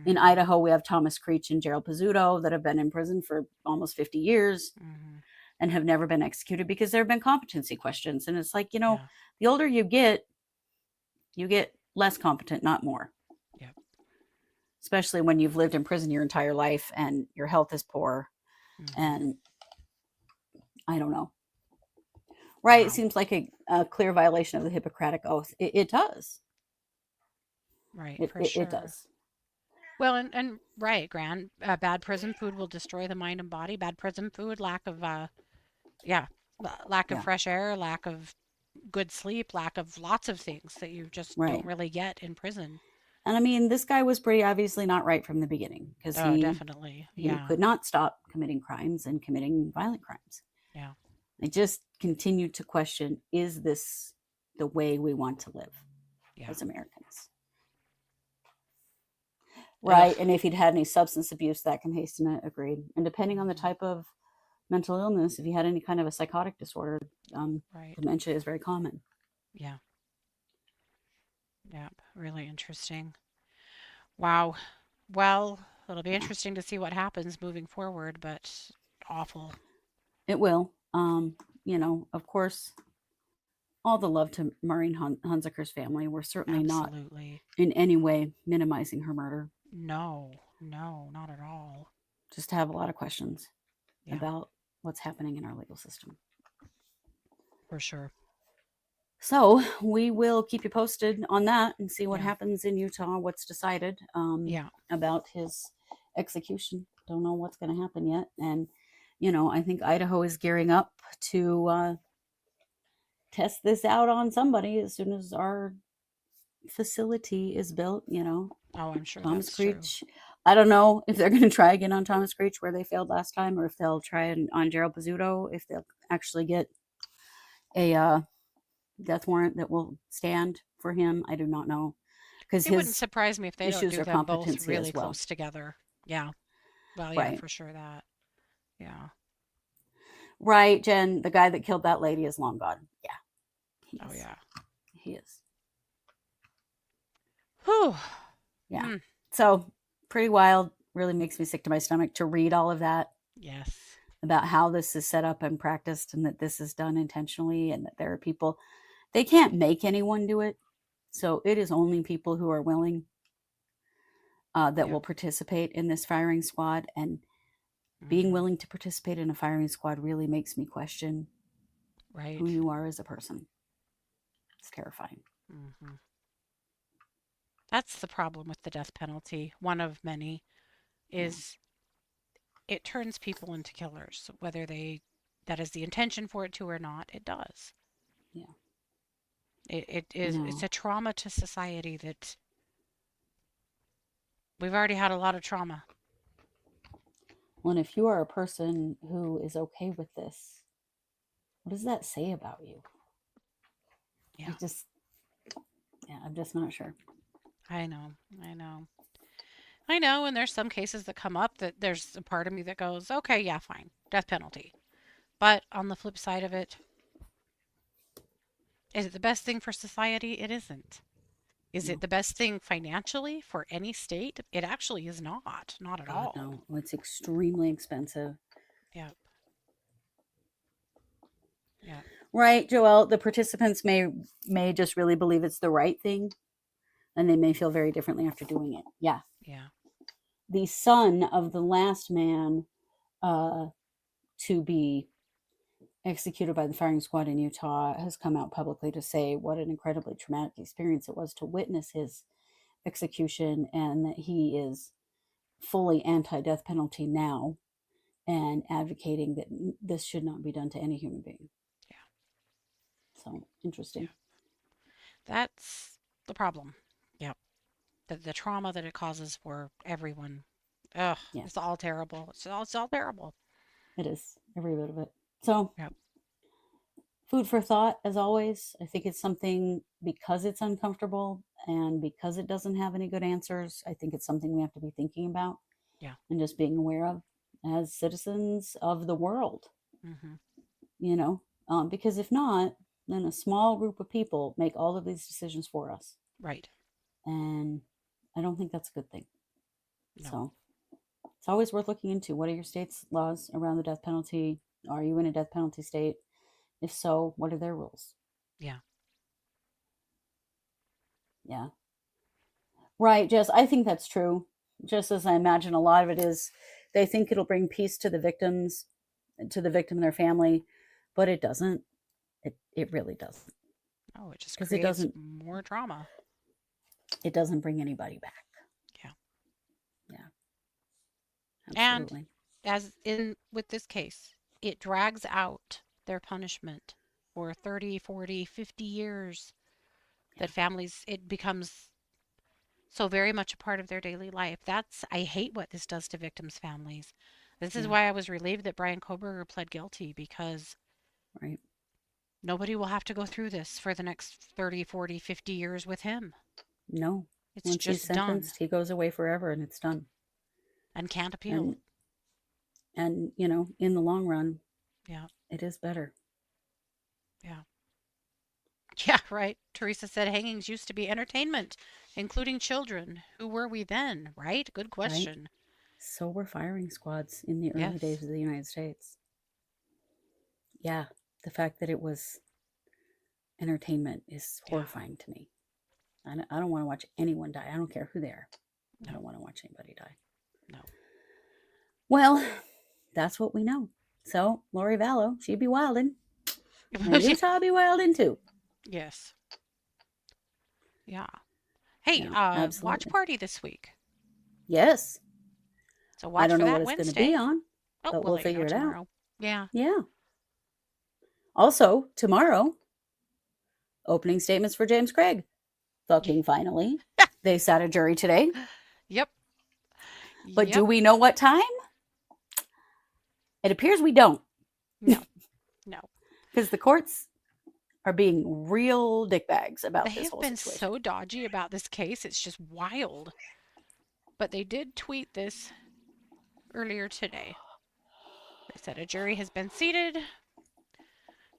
in Idaho we have Thomas Creech and Gerald Pizzuto that have been in prison for almost 50 years. And have never been executed because there have been competency questions. And it's like, the older you get less competent, not more. Yep. Especially when you've lived in prison your entire life and your health is poor. And I don't know. Right? Wow. It seems like a clear violation of the Hippocratic Oath. It does. Right, It, for it, sure. it does. Well, and right, Gran, bad prison food will destroy the mind and body. Bad prison food, lack of yeah, lack of Yeah. fresh air, lack of good sleep, lack of lots of things that you just don't Right. really get in prison. And I mean, this guy was pretty obviously not right from the beginning, because Oh, definitely. he Yeah. could not stop committing crimes and committing violent crimes. Yeah. I just continue to question, is this the way we want to live Yeah. as Americans? Ugh. Right. And if he'd had any substance abuse, that can hasten it. Agreed. And depending on the type of mental illness, if he had any kind of a psychotic disorder, Right. dementia is very common. Yeah. Yep. Really interesting. Wow. Well, it'll be Yeah. interesting to see what happens moving forward, but awful. It will. Of course, all the love to Maureen Hunziker's family. We're certainly not Absolutely. in any way minimizing her murder. No, no, not at all. Just have a lot of questions Yeah, about what's happening in our legal system. for sure. So we will keep you posted on that and see what Yeah. happens in Utah, what's decided Yeah. about his execution. Don't know what's going to happen yet. And, I think Idaho is gearing up to test this out on somebody as soon as our facility is built. Oh, I'm sure Thomas that's true. Creech. I don't know if they're going to try again on Thomas Creech where they failed last time, or if they'll try on Gerald Pizzuto, if they'll actually get a death warrant that will stand for him. I do not know, because It wouldn't his surprise me if they don't issues do are them both competency really as well. close together. Yeah. Well, yeah, Right. for sure that. Yeah. Right, Jen, the guy that killed that lady is long gone. Yeah. Oh, yeah. He is. Whew. Yeah. Hmm. So pretty wild. Really makes me sick to my stomach to read all of that Yes. about how this is set up and practiced, and that this is done intentionally, and that there are people, they can't make anyone do it. So it is only people who are willing that Yep. will participate in this firing squad. And being Mhm. willing to participate in a firing squad really makes me question Right. who you are as a person. It's terrifying. Hmm. That's the problem with the death penalty. One of many is it turns people into killers, whether that is the intention for it to or not. It does. Yeah. It's a trauma to society that we've already had a lot of trauma. Well, and if you are a person who is okay with this, what does that say about you? Yeah. I'm just not sure. I know. And there's some cases that come up that there's a part of me that goes, okay, yeah, fine, death penalty. But on the flip side of it, is it the best thing for society? It isn't. Is it the best thing financially for any state? It actually is not. Not at all. No, it's extremely expensive. Yep. Yeah. Right, Joelle, the participants may just really believe it's the right thing, and they may feel very differently after doing it. Yeah. Yeah. The son of the last man to be executed by the firing squad in Utah has come out publicly to say what an incredibly traumatic experience it was to witness his execution, and that he is fully anti-death penalty now and advocating that this should not be done to any human being. Yeah. So interesting. Yeah. That's the problem. Yep. The trauma that it causes for everyone. Ugh. Yeah. It's all terrible. It's all terrible. It is, every bit of it. So Yep. food for thought, as always. I think it's something, because it's uncomfortable and because it doesn't have any good answers, I think it's something we have to be thinking about. Yeah. And just being aware of as citizens of the world. Mm-hmm. Because if not, then a small group of people make all of these decisions for us. Right. And I don't think that's a good thing. No. So it's always worth looking into. What are your state's laws around the death penalty? Are you in a death penalty state? If so, what are their rules? Yeah. Yeah. Right, Jess. I think that's true. Just as I imagine a lot of it is, they think it'll bring peace to the victims, to the victim and their family, but it doesn't. It really doesn't. Oh, it just 'Cause it creates doesn't- more drama. It doesn't bring anybody back. Yeah. Yeah. And Absolutely. as in with this case, it drags out their punishment for 30, 40, 50 years. That families, it becomes so very much a part of their daily life. I hate what this does to victims' families. This is Yeah. why I was relieved that Brian Koberger pled guilty, because Right. nobody will have to go through this for the next 30, 40, 50 years with him. No. It's Once he's just done sentenced, he goes away forever and it's done. and can't appeal. And in the long run, Yeah. it is better. Yeah. Yeah, right. Teresa said hangings used to be entertainment, including children. Who were we then, right? Good question. So were firing squads in the early Yes. days of the United States. Yeah. The fact that it was entertainment is Yeah. horrifying to me. I don't want to watch anyone die. I don't care who they are. I No. don't want to watch anybody die. No. Well, that's what we know. So, Lori Vallow, she'd be wildin'. And Utah be wildin' too. Yes. Yeah. Hey, Yeah, watch absolutely. party this week. Yes. So watch I don't for know that what it's going to Wednesday. be on, Oh, but we'll we'll let you know figure it out. tomorrow. Yeah. Yeah. Also, tomorrow, opening statements for James Craig. Fucking finally. They sat a jury today. Yep. But Yep. do we know what time? It appears we don't. No. No. Because the courts are being real dickbags about They this have whole been situation. so dodgy about this case. It's just wild. But they did tweet this earlier today. They said a jury has been seated,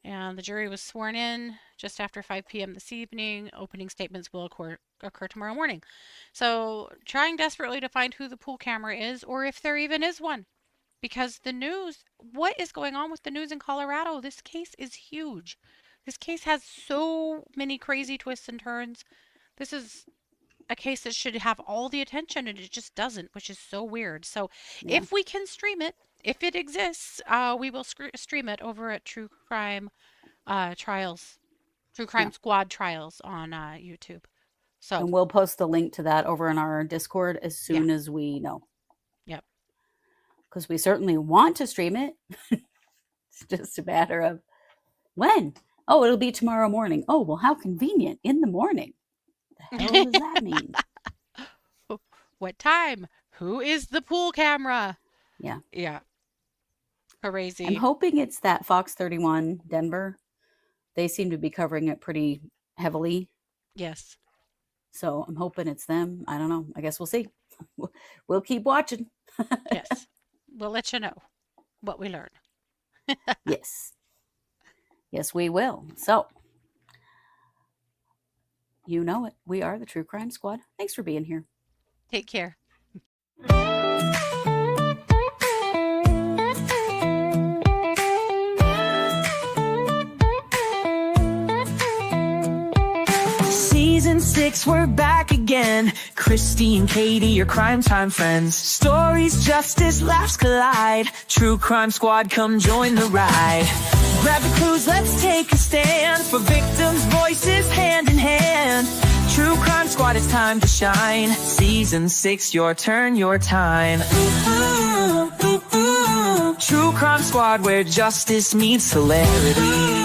and the jury was sworn in just after 5 p.m. this evening. Opening statements will occur tomorrow morning. So, trying desperately to find who the pool camera is, or if there even is one. Because the news, what is going on with the news in Colorado? This case is huge. This case has so many crazy twists and turns. This is a case that should have all the attention, and it just doesn't, which is so weird. So Yeah. if we can stream it, if it exists, we will stream it over at True Crime Trials, True Crime Squad Trials on YouTube. So And we'll post the link to that over in our Discord as soon as we know. Yep. Because we certainly want to stream it. It's just a matter of when. Oh, it'll be tomorrow morning. Oh, well, how convenient. In the morning. The hell does that mean? What time? Who is the pool camera? Yeah. Yeah. Crazy. I'm hoping it's that Fox 31 Denver. They seem to be covering it pretty heavily. Yes. So I'm hoping it's them. I don't know. I guess we'll see. We'll keep watching. Yes. We'll let you know what we learn. Yes. Yes, we will. So, you know it. We are the True Crime Squad. Thanks for being here. Take care. Season 6, we're back again. Kristi and Katie, your crime time friends. Stories, justice, laughs collide. True Crime Squad, come join the ride. Grab the clues, let's take a stand. For victims' voices, hand in hand. True Crime Squad, it's time to shine. Season 6, your turn, your time. True Crime Squad, where justice meets hilarity.